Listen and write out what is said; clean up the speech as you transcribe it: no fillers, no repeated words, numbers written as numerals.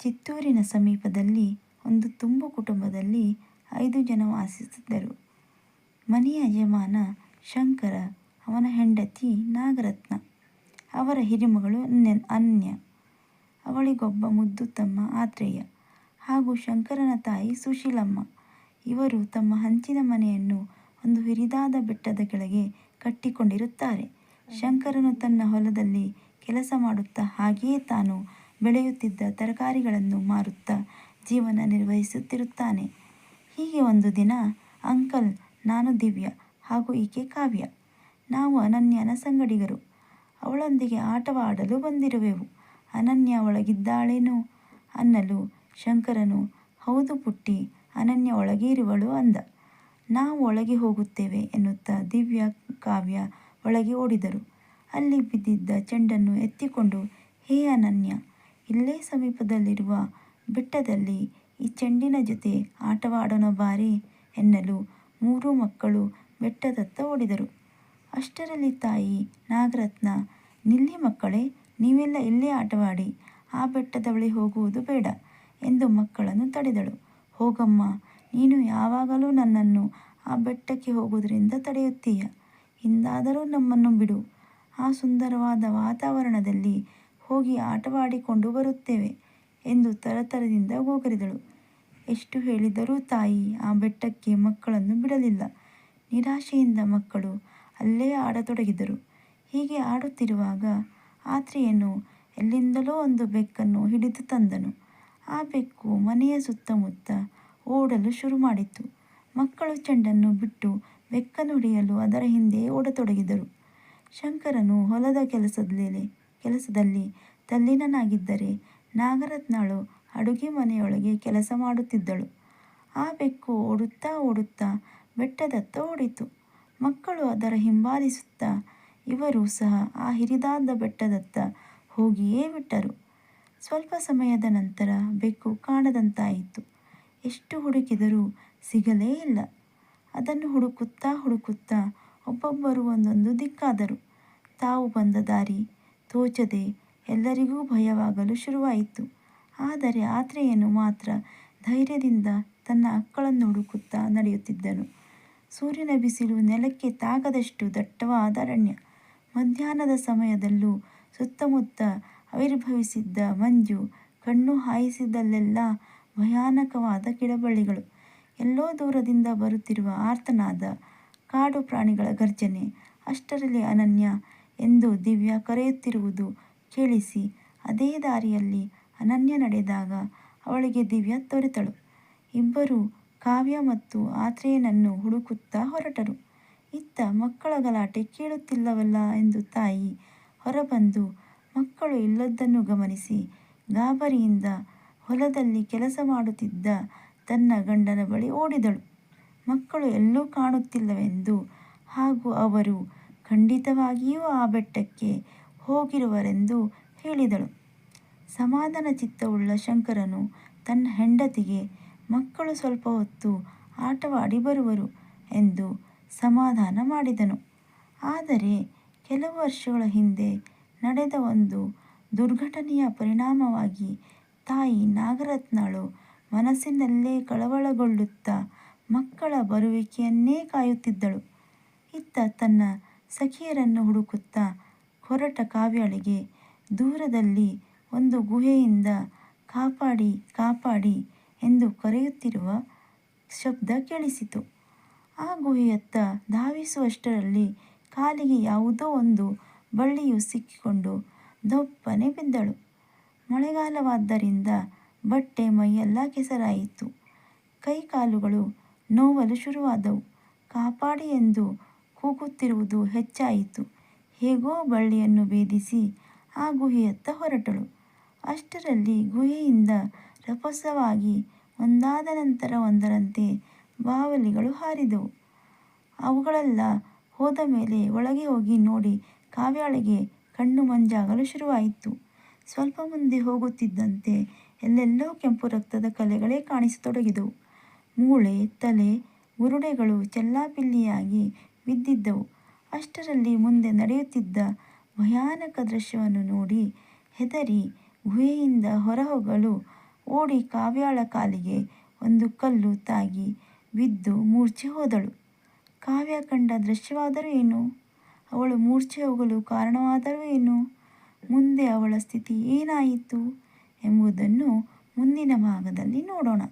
ಚಿತ್ತೂರಿನ ಸಮೀಪದಲ್ಲಿ ಒಂದು ತುಂಬು ಕುಟುಂಬದಲ್ಲಿ 5 ಜನ ವಾಸಿಸುತ್ತಿದ್ದರು. ಮನೆಯ ಯಜಮಾನ ಶಂಕರ, ಅವನ ಹೆಂಡತಿ ನಾಗರತ್ನ, ಅವರ ಹಿರಿಮಗಳು ಅನ್ಯ, ಅವಳಿಗೊಬ್ಬ ಮುದ್ದು ತಮ್ಮ ಆತ್ರೇಯ ಹಾಗೂ ಶಂಕರನ ತಾಯಿ ಸುಶೀಲಮ್ಮ. ಇವರು ತಮ್ಮ ಹಂಚಿನ ಮನೆಯನ್ನು ಒಂದು ಹಿರಿದಾದ ಬೆಟ್ಟದ ಕೆಳಗೆ ಕಟ್ಟಿಕೊಂಡಿರುತ್ತಾರೆ. ಶಂಕರನು ತನ್ನ ಹೊಲದಲ್ಲಿ ಕೆಲಸ ಮಾಡುತ್ತಾ ಹಾಗೆಯೇ ತಾನು ಬೆಳೆಯುತ್ತಿದ್ದ ತರಕಾರಿಗಳನ್ನು ಮಾರುತ್ತಾ ಜೀವನ ನಿರ್ವಹಿಸುತ್ತಿರುತ್ತಾನೆ. ಹೀಗೆ ಒಂದು ದಿನ, ಅಂಕಲ್, ನಾನು ದಿವ್ಯ ಹಾಗೂ ಈಕೆ ಕಾವ್ಯ, ನಾವು ಅನನ್ಯನ ಸಂಗಡಿಗರು, ಅವಳೊಂದಿಗೆ ಆಟವಾಡಲು ಬಂದಿರುವೆವು. ಅನನ್ಯ ಒಳಗಿದ್ದಾಳೇನೋ ಅನ್ನಲು ಶಂಕರನು, ಹೌದು ಪುಟ್ಟಿ, ಅನನ್ಯ ಒಳಗೆ ಇರುವಳು ಅಂದ. ನಾವು ಒಳಗೆ ಹೋಗುತ್ತೇವೆ ಎನ್ನುತ್ತಾ ದಿವ್ಯ, ಕಾವ್ಯ ಒಳಗೆ ಓಡಿದರು. ಅಲ್ಲಿ ಬಿದ್ದಿದ್ದ ಚೆಂಡನ್ನು ಎತ್ತಿಕೊಂಡು, ಹೇ ಅನನ್ಯ, ಇಲ್ಲೇ ಸಮೀಪದಲ್ಲಿರುವ ಬೆಟ್ಟದಲ್ಲಿ ಈ ಚೆಂಡಿನ ಜೊತೆ ಆಟವಾಡೋಣ ಬಾರೆ ಎನ್ನಲು 3 ಮಕ್ಕಳು ಬೆಟ್ಟದತ್ತ ಓಡಿದರು. ಅಷ್ಟರಲ್ಲಿ ತಾಯಿ ನಾಗರತ್ನ, ನಿಲ್ಲಿ ಮಕ್ಕಳೇ, ನೀವೆಲ್ಲ ಇಲ್ಲೇ ಆಟವಾಡಿ, ಆ ಬೆಟ್ಟದ ಬಳಿ ಹೋಗುವುದು ಬೇಡ ಎಂದು ಮಕ್ಕಳನ್ನು ತಡೆದಳು. ಹೋಗಮ್ಮ, ನೀನು ಯಾವಾಗಲೂ ನನ್ನನ್ನು ಆ ಬೆಟ್ಟಕ್ಕೆ ಹೋಗುವುದರಿಂದ ತಡೆಯುತ್ತೀಯ, ಇಂದಾದರೂ ನಮ್ಮನ್ನು ಬಿಡು, ಆ ಸುಂದರವಾದ ವಾತಾವರಣದಲ್ಲಿ ಹೋಗಿ ಆಟವಾಡಿಕೊಂಡು ಬರುತ್ತೇವೆ ಎಂದು ತರತರದಿಂದ ಗೋಗರಿದಳು. ಎಷ್ಟು ಹೇಳಿದರೂ ತಾಯಿ ಆ ಬೆಟ್ಟಕ್ಕೆ ಮಕ್ಕಳನ್ನು ಬಿಡಲಿಲ್ಲ. ನಿರಾಶೆಯಿಂದ ಮಕ್ಕಳು ಅಲ್ಲೇ ಆಡತೊಡಗಿದರು. ಹೀಗೆ ಆಡುತ್ತಿರುವಾಗ ಆತ್ರೇಯನು ಎಲ್ಲಿಂದಲೋ ಒಂದು ಬೆಕ್ಕನ್ನು ಹಿಡಿದು ತಂದನು. ಆ ಬೆಕ್ಕು ಮನೆಯ ಸುತ್ತಮುತ್ತ ಓಡಲು ಶುರು ಮಾಡಿತು. ಮಕ್ಕಳು ಚೆಂಡನ್ನು ಬಿಟ್ಟು ಬೆಕ್ಕನ್ನು ಹಿಡಿಯಲು ಅದರ ಹಿಂದೆ ಓಡತೊಡಗಿದರು. ಶಂಕರನು ಹೊಲದ ಕೆಲಸದಲ್ಲಿ ತಲ್ಲೀನನಾಗಿದ್ದರೆ ನಾಗರತ್ನಾಳು ಅಡುಗೆ ಮನೆಯೊಳಗೆ ಕೆಲಸ ಮಾಡುತ್ತಿದ್ದಳು. ಆ ಬೆಕ್ಕು ಓಡುತ್ತಾ ಓಡುತ್ತಾ ಬೆಟ್ಟದತ್ತ ಓಡಿತು. ಮಕ್ಕಳು ಅದರ ಹಿಂಬಾಲಿಸುತ್ತಾ ಇವರೂ ಸಹ ಆ ಹಿರಿದಾದ ಬೆಟ್ಟದತ್ತ ಹೋಗಿಯೇ ಬಿಟ್ಟರು. ಸ್ವಲ್ಪ ಸಮಯದ ನಂತರ ಬೆಕ್ಕು ಕಾಣದಂತಾಯಿತು. ಎಷ್ಟು ಹುಡುಕಿದರೂ ಸಿಗಲೇ ಇಲ್ಲ. ಅದನ್ನು ಹುಡುಕುತ್ತಾ ಒಬ್ಬೊಬ್ಬರು ಒಂದೊಂದು ದಿಕ್ಕಾದರು. ತಾವು ಬಂದ ದಾರಿ ತೋಚದೆ ಎಲ್ಲರಿಗೂ ಭಯವಾಗಲು ಶುರುವಾಯಿತು. ಆದರೆ ಆತ್ರೇಯನು ಮಾತ್ರ ಧೈರ್ಯದಿಂದ ತನ್ನ ಅಕ್ಕಳನ್ನು ಹುಡುಕುತ್ತಾ ನಡೆಯುತ್ತಿದ್ದನು. ಸೂರ್ಯನ ಬಿಸಿಲು ನೆಲಕ್ಕೆ ತಾಗದಷ್ಟು ದಟ್ಟವಾದ ಅರಣ್ಯ. ಮಧ್ಯಾಹ್ನದ ಸಮಯದಲ್ಲೂ ಸುತ್ತಮುತ್ತ ಆವಿರ್ಭವಿಸಿದ್ದ ಮಂಜು ಕಣ್ಣು ಹಾಯಿಸಿದಲ್ಲೆಲ್ಲ ಭಯಾನಕವಾದ ಗಿಡಬಳ್ಳಿಗಳು, ಎಲ್ಲೋ ದೂರದಿಂದ ಬರುತ್ತಿರುವ ಆರ್ತನಾದ, ಕಾಡು ಪ್ರಾಣಿಗಳ ಗರ್ಜನೆ. ಅಷ್ಟರಲ್ಲಿ ಅನನ್ಯ ಎಂದು ದಿವ್ಯ ಕರೆಯುತ್ತಿರುವುದು ಕೇಳಿಸಿ ಅದೇ ದಾರಿಯಲ್ಲಿ ಅನನ್ಯ ನಡೆದಾಗ ಅವಳಿಗೆ ದಿವ್ಯ ದೊರೆತಳು. ಇಬ್ಬರೂ ಕಾವ್ಯ ಮತ್ತು ಆತ್ರೇಯನನ್ನು ಹುಡುಕುತ್ತಾ ಹೊರಟರು. ಇತ್ತ ಮಕ್ಕಳ ಗಲಾಟೆ ಕೇಳುತ್ತಿಲ್ಲವಲ್ಲ ಎಂದು ತಾಯಿ ಹೊರಬಂದು ಮಕ್ಕಳು ಇಲ್ಲದ್ದನ್ನು ಗಮನಿಸಿ ಗಾಬರಿಯಿಂದ ಹೊಲದಲ್ಲಿ ಕೆಲಸ ಮಾಡುತ್ತಿದ್ದ ತನ್ನ ಗಂಡನ ಬಳಿ ಓಡಿದಳು. ಮಕ್ಕಳು ಎಲ್ಲೂ ಕಾಣುತ್ತಿಲ್ಲವೆಂದು ಹಾಗೂ ಅವರು ಖಂಡಿತವಾಗಿಯೂ ಆ ಬೆಟ್ಟಕ್ಕೆ ಹೋಗಿರುವರೆಂದು ಹೇಳಿದಳು. ಸಮಾಧಾನ ಚಿತ್ತವುಳ್ಳ ಶಂಕರನು ತನ್ನ ಹೆಂಡತಿಗೆ, ಮಕ್ಕಳು ಸ್ವಲ್ಪ ಹೊತ್ತು ಆಟವಾಡಿ ಬರುವರು ಎಂದು ಸಮಾಧಾನ ಮಾಡಿದನು. ಆದರೆ ಕೆಲವು ವರ್ಷಗಳ ಹಿಂದೆ ನಡೆದ ಒಂದು ದುರ್ಘಟನೆಯ ಪರಿಣಾಮವಾಗಿ ತಾಯಿ ನಾಗರತ್ನಾಳು ಮನಸ್ಸಿನಲ್ಲೇ ಕಳವಳಗೊಳ್ಳುತ್ತಾ ಮಕ್ಕಳ ಬರುವಿಕೆಯನ್ನೇ ಕಾಯುತ್ತಿದ್ದಳು. ಇತ್ತ ತನ್ನ ಸಖಿಯರನ್ನು ಹುಡುಕುತ್ತಾ ಹೊರಟ ಕಾವ್ಯಳಿಗೆ ದೂರದಲ್ಲಿ ಒಂದು ಗುಹೆಯಿಂದ ಕಾಪಾಡಿ ಕಾಪಾಡಿ ಎಂದು ಕರೆಯುತ್ತಿರುವ ಶಬ್ದ ಕೇಳಿಸಿತು. ಆ ಗುಹೆಯತ್ತ ಧಾವಿಸುವಷ್ಟರಲ್ಲಿ ಕಾಲಿಗೆ ಯಾವುದೋ ಒಂದು ಬಳ್ಳಿಯು ಸಿಕ್ಕಿಕೊಂಡು ದೊಪ್ಪನೆ ಬಿದ್ದಳು. ಮಳೆಗಾಲವಾದ್ದರಿಂದ ಬಟ್ಟೆ ಮೈಯೆಲ್ಲ ಕೆಸರಾಯಿತು. ಕೈಕಾಲುಗಳು ನೋವಲು ಶುರುವಾದವು. ಕಾಪಾಡಿ ಎಂದು ಕೂಗುತ್ತಿರುವುದು ಹೆಚ್ಚಾಯಿತು. ಹೇಗೋ ಬಳ್ಳಿಯನ್ನು ಭೇದಿಸಿ ಆ ಗುಹೆಯತ್ತ ಹೊರಟಳು. ಅಷ್ಟರಲ್ಲಿ ಗುಹೆಯಿಂದ ರಭಸವಾಗಿ ಒಂದಾದ ನಂತರ ಒಂದರಂತೆ ಬಾವಲಿಗಳು ಹಾರಿದವು. ಅವುಗಳೆಲ್ಲ ಹೋದ ಮೇಲೆ ಒಳಗೆ ಹೋಗಿ ನೋಡಿ ಕಾವ್ಯಳಿಗೆ ಕಣ್ಣು ಮಂಜಾಗಲು ಶುರುವಾಯಿತು. ಸ್ವಲ್ಪ ಮುಂದೆ ಹೋಗುತ್ತಿದ್ದಂತೆ ಎಲ್ಲೆಲ್ಲೋ ಕೆಂಪು ರಕ್ತದ ಕಲೆಗಳೇ ಕಾಣಿಸತೊಡಗಿದವು. ಮೂಳೆ, ತಲೆ, ಬುರುಡೆಗಳು ಚೆಲ್ಲಾಪಿಲ್ಲಿಯಾಗಿ ಬಿದ್ದಿದ್ದವು. ಅಷ್ಟರಲ್ಲಿ ಮುಂದೆ ನಡೆಯುತ್ತಿದ್ದ ಭಯಾನಕ ದೃಶ್ಯವನ್ನು ನೋಡಿ ಹೆದರಿ ಗುಹೆಯಿಂದ ಹೊರಹೋಗಲು ಓಡಿ ಕಾವ್ಯಾಳ ಕಾಲಿಗೆ ಒಂದು ಕಲ್ಲು ತಾಗಿ ಬಿದ್ದು ಮೂರ್ಛೆ ಹೋದಳು. ಕಾವ್ಯ ಕಂಡ ದೃಶ್ಯವಾದರೂ ಏನು? ಅವಳು ಮೂರ್ಛೆ ಹೋಗಲು ಕಾರಣವಾದರೂ ಏನು? ಮುಂದೆ ಅವಳ ಸ್ಥಿತಿ ಏನಾಯಿತು ಎಂಬುದನ್ನು ಮುಂದಿನ ಭಾಗದಲ್ಲಿ ನೋಡೋಣ.